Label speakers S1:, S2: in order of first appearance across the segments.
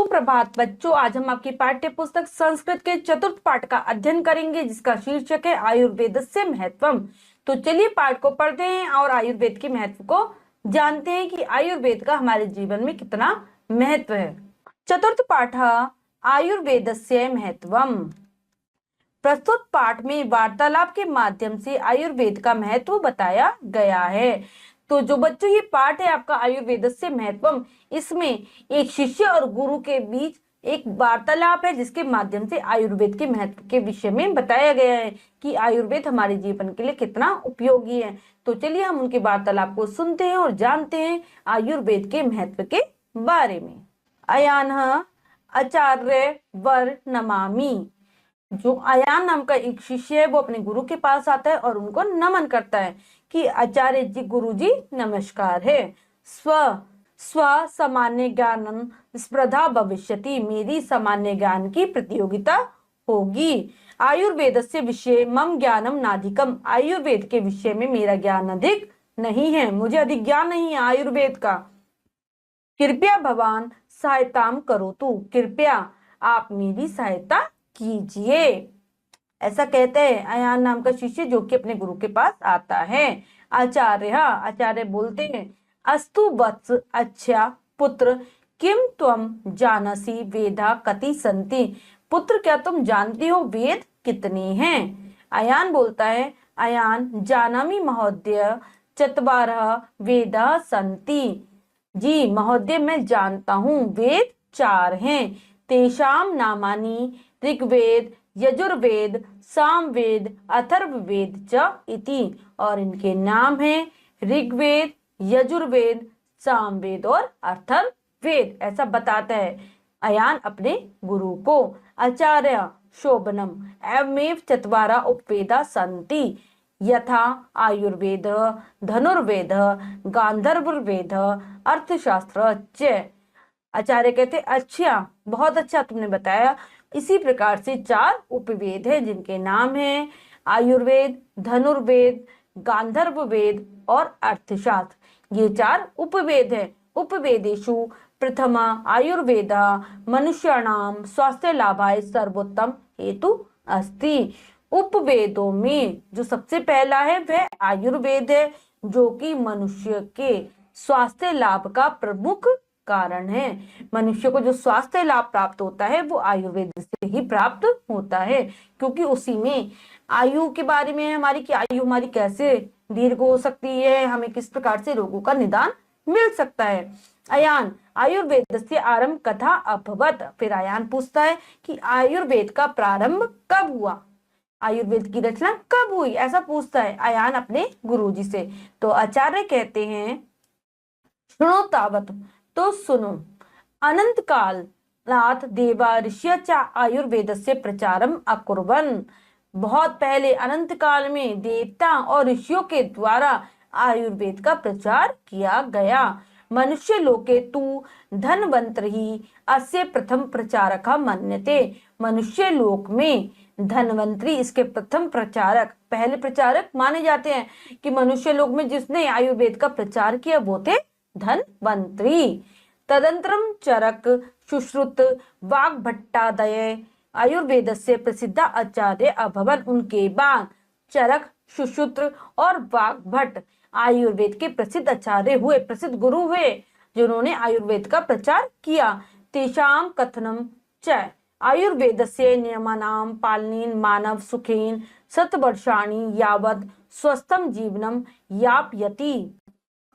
S1: सुप्रभात बच्चों, आज हम आपकी पाठ्य पुस्तक संस्कृत के चतुर्थ पाठ का अध्ययन करेंगे, जिसका शीर्षक है आयुर्वेदस्य महत्वम। तो चलिए पाठ को पढ़ते हैं और आयुर्वेद के महत्व को जानते हैं कि आयुर्वेद का हमारे जीवन में कितना महत्व है। चतुर्थ पाठ आयुर्वेदस्य महत्वम। प्रस्तुत पाठ में वार्तालाप के माध्यम से आयुर्वेद का महत्व बताया गया है। तो जो बच्चों ये पाठ है आपका आयुर्वेदस्य महत्वम, इसमें एक शिष्य और गुरु के बीच एक वार्तालाप है, जिसके माध्यम से आयुर्वेद के महत्व के विषय में बताया गया है कि आयुर्वेद हमारे जीवन के लिए कितना उपयोगी है। तो चलिए हम उनके वार्तालाप को सुनते हैं और जानते हैं आयुर्वेद के महत्व के बारे में। अयान आचार्य वर नमामि। जो अयान नाम का एक शिष्य है वो अपने गुरु के पास आता है और उनको नमन करता है कि आचार्य जी, गुरु जी नमस्कार है। स्व सामान्य ज्ञान स्पर्धा भविष्यति। मेरी सामान्य ज्ञान की प्रतियोगिता होगी। आयुर्वेद से विषय मम ज्ञानम नाधिकम। आयुर्वेद के विषय में मेरा ज्ञान अधिक नहीं है, मुझे अधिक ज्ञान नहीं है आयुर्वेद का। कृपया भगवान सहायताम करोतु। कृपया आप मेरी सहायता कीजिए, ऐसा कहते हैं अयान नाम का शिष्य जो कि अपने गुरु के पास आता है। आचार्य बोलते हैं, अस्तु वत्स अच्छा पुत्र, किम त्वम जानसी वेदा कति संति। पुत्र, क्या तुम जानती हो वेद कितने हैं? अयान बोलता है, अयान जानामि महोदय चत्वारः वेदा संति। जी महोदय, मैं जानता हूँ वेद 4 हैं। तेषाम नामानि ऋग्वेद यजुर्वेद सामवेद अथर्ववेद च इति। और इनके नाम हैं ऋग्वेद यजुर्वेद सामवेद और अथर्ववेद, ऐसा बताता है अयान अपने गुरु को। आचार्य शोभनम एवमेव चत्वारा उपवेदा संति यथा आयुर्वेद धनुर्वेद गांधर्ववेद अर्थशास्त्र च। आचार्य कहते, अच्छा, बहुत अच्छा तुमने बताया। इसी प्रकार से 4 उपवेद हैं, जिनके नाम हैं आयुर्वेद, धनुर्वेद, गांधर्ववेद और अर्थशास्त्र। ये 4 उपवेद हैं। उपवेदेषु प्रथमा आयुर्वेदा मनुष्याणाम स्वास्थ्य लाभाय सर्वोत्तम हेतु अस्ति। उपवेदों में जो सबसे पहला है वह आयुर्वेद है, जो कि मनुष्य के स्वास्थ्य लाभ का प्रमुख कारण है। मनुष्य को जो स्वास्थ्य लाभ प्राप्त होता है वो आयुर्वेद से ही प्राप्त होता है, क्योंकि उसी में आयु के बारे में है हमारी, कि आयु हमारी कैसे दीर्घ हो सकती है, हमें किस प्रकार से रोगों का निदान मिल सकता है। अयान आयुर्वेद से आरंभ कथा अभवत। फिर अयान पूछता है कि आयुर्वेद का प्रारंभ कब हुआ, आयुर्वेद की रचना कब हुई, ऐसा पूछता है अयान अपने गुरुजी से। तो आचार्य कहते हैं, सुनो तावत, तो सुनो, अनंत काल नाथ देवा ऋषि च आयुर्वेदस्य प्रचारम अकुर्वन्। बहुत पहले अनंत काल में देवता और ऋषियों के द्वारा आयुर्वेद का प्रचार किया गया। मनुष्य लोके तु धन्वंतरि अस्य प्रथम प्रचारक मन्यते। मनुष्य लोक में धन्वंतरि इसके प्रथम प्रचारक, पहले प्रचारक माने जाते हैं कि मनुष्य लोक में जिसने आयुर्वेद का प्रचार किया वो थे धन्वंतरि। तदंतरम चरक सुश्रुत वाग्भट्टादय आयुर्वेदस्य प्रसिद्ध आचार्य अभवन। उनके बाद चरक, सुश्रुत और वाग्भट आयुर्वेद के प्रसिद्ध आचार्य हुए, प्रसिद्ध गुरु हुए, जिन्होंने आयुर्वेद का प्रचार किया। तेषाम कथनम च आयुर्वेदस्य नियमानां पालनेन मानव सुखेन शतवर्षाणि यावत् स्वस्थम जीवनम यापयति।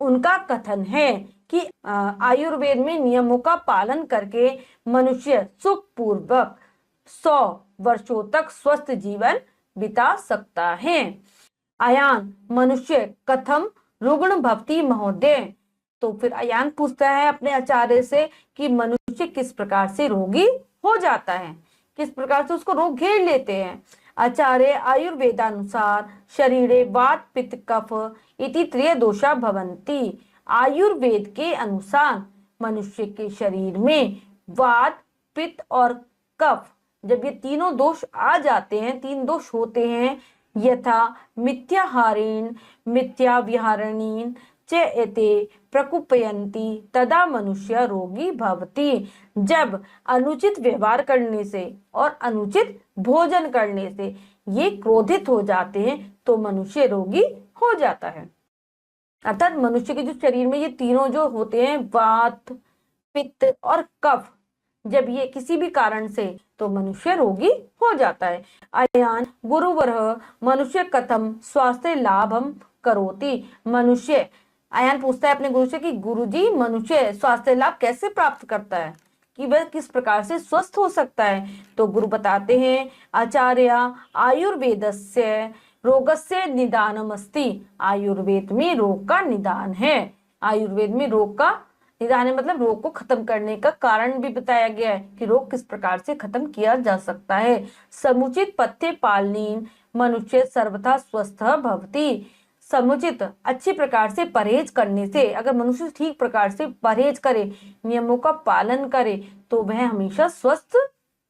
S1: उनका कथन है कि आयुर्वेद में नियमों का पालन करके मनुष्य सुख पूर्वक 100 वर्षों तक स्वस्थ जीवन बिता सकता है। अयान मनुष्य कथम रुग्ण भवति महोदय। तो फिर अयान पूछता है अपने आचार्य से कि मनुष्य किस प्रकार से रोगी हो जाता है, किस प्रकार से उसको रोग घेर लेते हैं। आचार्य आयुर्वेदानुसार शरीरे वात पित्त कफ इति त्रय दोषा भवन्ति। आयुर्वेद के अनुसार मनुष्य के शरीर में वात पित्त और कफ, जब ये तीनों दोष आ जाते हैं, 3 दोष होते हैं, यथा मिथ्याहारेण मिथ्याविहारणेन च एते प्रकुपयन्ति तदा मनुष्य रोगी भवति। जब अनुचित व्यवहार करने से और अनुचित भोजन करने से ये क्रोधित हो जाते हैं तो मनुष्य रोगी हो जाता है। अर्थात मनुष्य के जो शरीर में ये तीनों जो होते हैं, वात, पित्त और कफ, जब ये किसी भी कारण से तो मनुष्य रोगी हो जाता है। अयान गुरुवरः मनुष्य कथम स्वास्थ्य लाभम करोति। मनुष्य, अयान पूछता है अपने गुरु से कि गुरुजी मनुष्य स्वास्थ्य लाभ कैसे प्राप्त करता है, कि वह किस प्रकार से स्वस्थ हो सकता है। तो गुरु बताते हैं आचार्य आयुर्वेदस्य रोगस्य निदानमस्ति। आयुर्वेद में रोग का निदान है। आयुर्वेद में रोग का निदान है मतलब रोग को खत्म करने का कारण भी बताया गया है कि रोग किस प्रकार से खत्म किया जा सकता है। समुचित पथ्य पालनेन मनुष्य सर्वथा स्वस्थ भवति। समुचित अच्छी प्रकार से परहेज करने से, अगर मनुष्य ठीक प्रकार से परहेज करे, नियमों का पालन करे, तो वह हमेशा स्वस्थ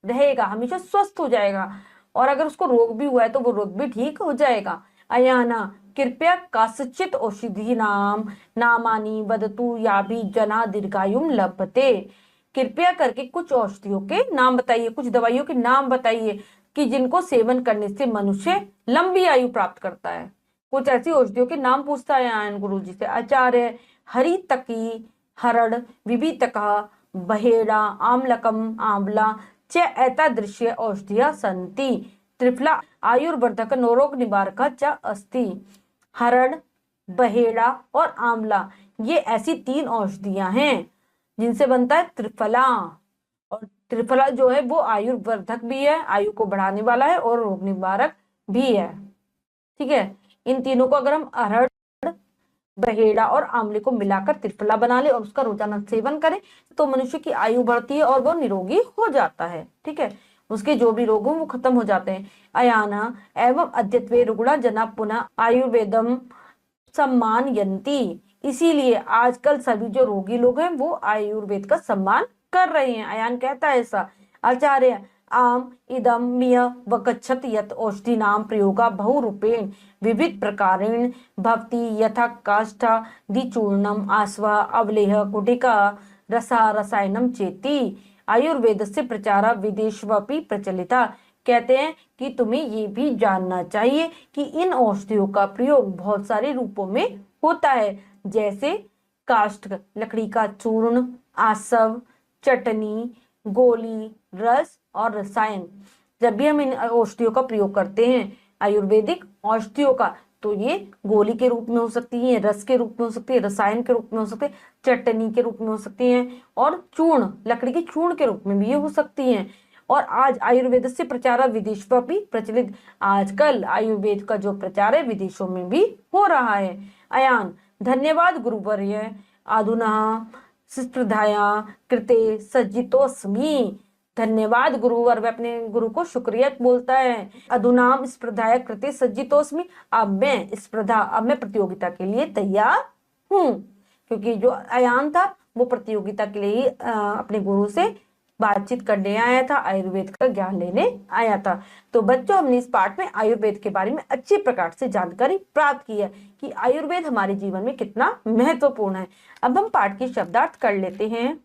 S1: रहेगा, हमेशा स्वस्थ हो जाएगा। और अगर उसको रोग भी हुआ है तो वो रोग भी ठीक हो जाएगा। अयाना कृपया काश्चित औषधि नामानि वदतु याभि जना दीर्घायुम लभते। कृपया करके कुछ औषधियों के नाम बताइए, कुछ दवाइयों के नाम बताइए कि जिनको सेवन करने से मनुष्य लंबी आयु प्राप्त करता है। कुछ ऐसी औषधियों के नाम पूछता है आयन गुरु जी से। आचार्य हरितकी हरड़ विभितकः बहेड़ा आम्लकम आंवला च एतादृश्य औषधिया सन्ति। त्रिफला आयुर्वर्धक नोरोग निवारक च अस्ति। हरड़, बहेड़ा और आंवला ये ऐसी 3 औषधियां हैं जिनसे बनता है त्रिफला। और त्रिफला जो है वो आयुर्वर्धक भी है, आयु को बढ़ाने वाला है और रोग निवारक भी है। ठीक है, इन तीनों को अगर हम अरहर, बहेड़ा और आंवले को मिलाकर त्रिफला बना ले और उसका रोजाना सेवन करें तो मनुष्य की आयु बढ़ती है और वो निरोगी हो जाता है। ठीक है, उसके जो भी रोग हो वो खत्म हो जाते हैं। अयाना एवं अद्यत्वे रुग्णा जना पुनः आयुर्वेदम सम्मानयन्ति। इसीलिए आजकल सभी जो रोगी लोग हैं वो आयुर्वेद का सम्मान कर रहे हैं। अयान कहता है ऐसा। आचार्य आम इदम मिय वगच्छत यत औषधि नाम प्रयोगा बहुरूपेण विविध प्रकारेण भवति यथा काष्ठादि चूर्णम आस्वा अवलेह गुटिका रसा रसायनम चेति। आयुर्वेद से प्रचारा विदेशवपि प्रचलिता। कहते हैं कि तुम्हें ये भी जानना चाहिए कि इन औषधियों का प्रयोग बहुत सारे रूपों में होता है, जैसे काष्ठ लकड़ी का चूर्ण, आसव, चटनी, गोली, रस और रसायन। जब भी हम इन औषधियों का प्रयोग करते हैं आयुर्वेदिक औषधियों का, तो ये गोली के रूप में हो सकती है, रस के रूप में हो सकती है, रसायन के रूप में हो सकती है, चटनी के रूप में हो सकती है और चूर्ण लकड़ी के चूर्ण के रूप में भी ये हो सकती हैं। और आज आयुर्वेद से प्रचार विदेशव्यापी प्रचलित। आजकल आयुर्वेद का जो प्रचार है विदेशों में भी हो रहा है। अयान धन्यवाद गुरुवर्य अधुना स्पर्धाया कृते सज्जितोस्मि। धन्यवाद गुरुवर, वह अपने गुरु को शुक्रिया बोलता है। अधुनाम स्पर्धाया कृते सज्जितोस्मि, अब मैं प्रतियोगिता के लिए तैयार हूँ। क्योंकि जो अयान था वो प्रतियोगिता के लिए अपने गुरु से बातचीत करने आया था, आयुर्वेद का ज्ञान लेने आया था। तो बच्चों, हमने इस पाठ में आयुर्वेद के बारे में अच्छी प्रकार से जानकारी प्राप्त की है कि आयुर्वेद हमारे जीवन में कितना महत्वपूर्ण है। अब हम पाठ के शब्दार्थ कर लेते हैं।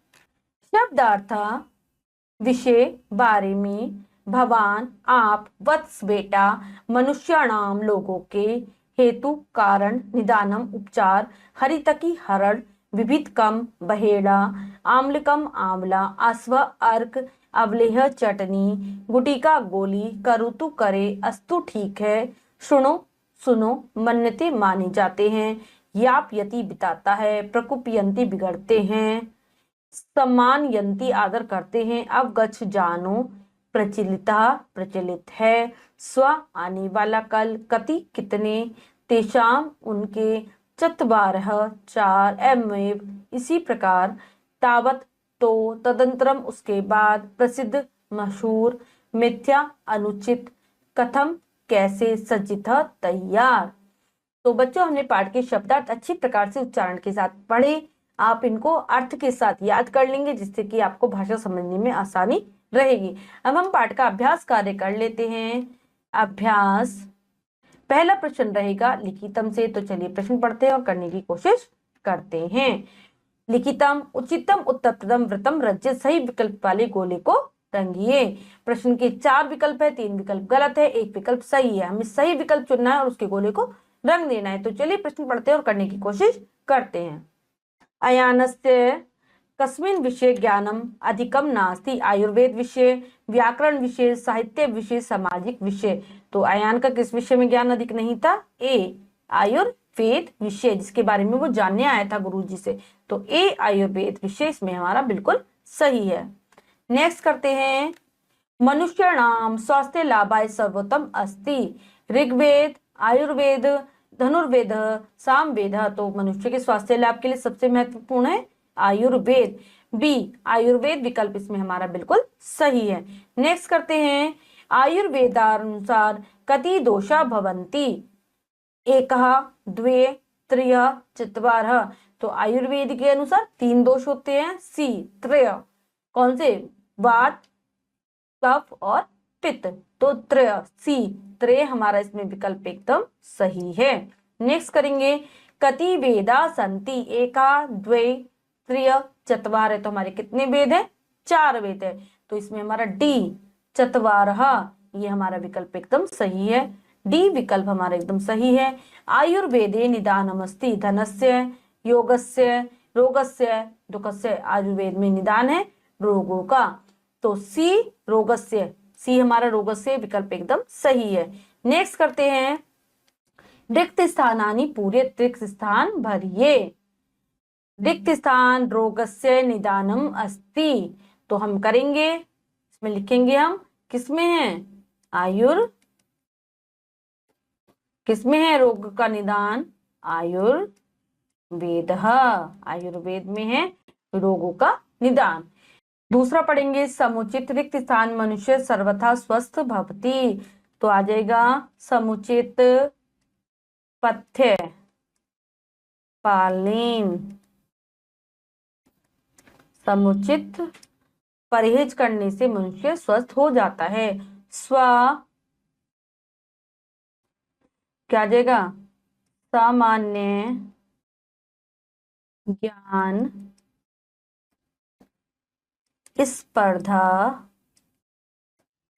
S1: शब्दार्थ विषय बारे में, भगवान आप, वत्स बेटा, मनुष्याणाम लोगों के, हेतु कारण, निदानम उपचार, हरितकी हरड़, विभितकम बहेड़ा, आम्लकम आंवला, अश्व अर्क, अवलेह चटनी, गुटिका गोली, करुतु करे, अस्तु ठीक है, सुनो सुनो, मन्नते माने जाते हैं, याप यति बिताता है, प्रकुपयंती बिगड़ते हैं, सम्मान यंती आदर करते हैं, अवगच्छ जानो प्रचलिता प्रचलित है, स्व आने वाला कल, कति कितने, तेषाम उनके, चत्वारः 4, एवमेव इसी प्रकार, तावत तो, तदंतरम उसके बाद, प्रसिद्ध मशहूर, मिथ्या अनुचित, कथम कैसे, सज्जित तैयार। तो बच्चों, हमने पाठ के शब्दार्थ अच्छी प्रकार से उच्चारण के साथ पढ़े। आप इनको अर्थ के साथ याद कर लेंगे जिससे कि आपको भाषा समझने में आसानी रहेगी। अब हम पाठ का अभ्यास कार्य कर लेते हैं। अभ्यास, पहला प्रश्न रहेगा लिखितम से, तो चलिए प्रश्न पढ़ते हैं और करने की कोशिश करते हैं। लिखितम, उचितम, उत्तरप्रदम, व्रतम, रज्जित सही विकल्प वाले गोले को रंगिए। प्रश्न के 4 विकल्प है, 3 विकल्प गलत है, 1 विकल्प सही है। हमें सही विकल्प चुनना है और उसके गोले को रंग देना है। तो चलिए प्रश्न पढ़ते हैं और करने की कोशिश करते हैं। अयानस्य कस्मिन् विषये ज्ञानम अधिकम नास्ति? आयुर्वेद विषय, व्याकरण विषय, साहित्य विषय, सामाजिक विषय। तो अयान का किस विषय में ज्ञान अधिक नहीं था? ए आयुर्वेद विषय, जिसके बारे में वो जानने आया था गुरुजी से। तो ए आयुर्वेद विषय इसमें हमारा बिल्कुल सही है। नेक्स्ट करते हैं, मनुष्याणाम स्वास्थ्य लाभाय सर्वोत्तम अस्ति? ऋग्वेद, आयुर्वेद, धनुर्वेद, सामवेद। तो मनुष्य के स्वास्थ्य लाभ के लिए सबसे महत्वपूर्ण है आयुर्वेद। बी आयुर्वेद विकल्प इसमें हमारा बिल्कुल सही है। नेक्स्ट करते हैं, आयुर्वेदानुसार कति दोषा भवन्ति? एकः, द्वे, त्रयः, चत्वारः। तो आयुर्वेद के अनुसार 3 दोष होते हैं। सी त्रय, कौन से? वात, कफ और पित्त। तो त्रय, सी त्रय हमारा इसमें विकल्प एकदम सही है। नेक्स्ट करेंगे, कति वेदा सन्ति? एका, द्वे, त्रय, चत्वार। तो हमारे कितने वेद है? 4 वेद है। तो इसमें हमारा डी चत्वारः ये हमारा विकल्प एकदम सही है। डी विकल्प हमारा एकदम सही है। आयुर्वेदे निदानमस्ति धनस्य, योगस्य, रोगस्य, दुःखस्य। आयुर्वेद में निदान है रोगों का। तो सी रोगस्य, सी हमारा रोगस्य विकल्प एकदम सही है। नेक्स्ट करते हैं, रिक्त स्थानानि पूरे, रिक्त स्थान भरिए। रिक्त स्थान रोगस्य निदानम अस्ति। तो हम करेंगे, इसमें लिखेंगे हम किसमें है? किसमें है रोग का निदान? आयुर्वेद, आयुर्वेद में है रोगों का निदान। दूसरा पढ़ेंगे, समुचित रिक्त स्थान मनुष्य सर्वथा स्वस्थ भवति। तो आ जाएगा समुचित पथ्य पालन, समुचित परहेज करने से मनुष्य स्वस्थ हो जाता है। क्या आ जाएगा? सामान्य ज्ञान स्पर्धा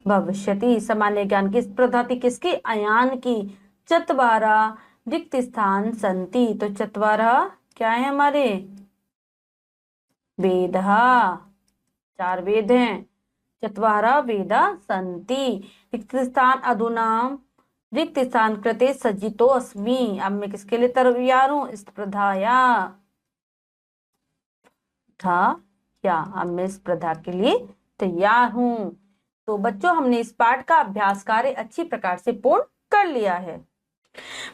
S1: भविष्यति। सामान्य ज्ञान की स्पर्धा थी किसकी? अयान की। चत्वारा रिक्त स्थान संति। तो चत्वारा क्या है हमारे? वेद, 4 वेद हैं। चत्वारा वेदा संति। रिक्त स्थान अधुना रिक्त स्थान कृते सज्जितो अस्मि। अब मैं किसके लिए तैयार हूं? स्पर्धाया था क्या? अब मैं स्पर्धा के लिए तैयार हूं। तो बच्चों, हमने इस पाठ का अभ्यास कार्य अच्छी प्रकार से पूर्ण कर लिया है।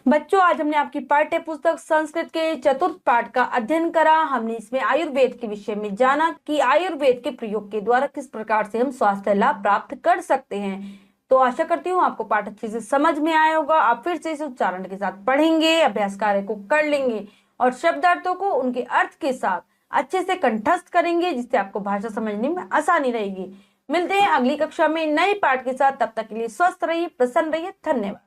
S1: बच्चों, आज हमने आपकी पाठ्य पुस्तक संस्कृत के 4th पाठ का अध्ययन करा। हमने इसमें आयुर्वेद के विषय में जाना कि आयुर्वेद के प्रयोग के द्वारा किस प्रकार से हम स्वास्थ्य लाभ प्राप्त कर सकते हैं। तो आशा करती हूँ आपको पाठ अच्छे से समझ में आया होगा। आप फिर से इस उच्चारण के साथ पढ़ेंगे, अभ्यास कार्य को कर लेंगे और शब्दार्थों को उनके अर्थ के साथ अच्छे से कंठस्थ करेंगे, जिससे आपको भाषा समझने में आसानी रहेगी। मिलते हैं अगली कक्षा में नए पाठ के साथ। तब तक के लिए स्वस्थ रहिए, प्रसन्न रहिए। धन्यवाद।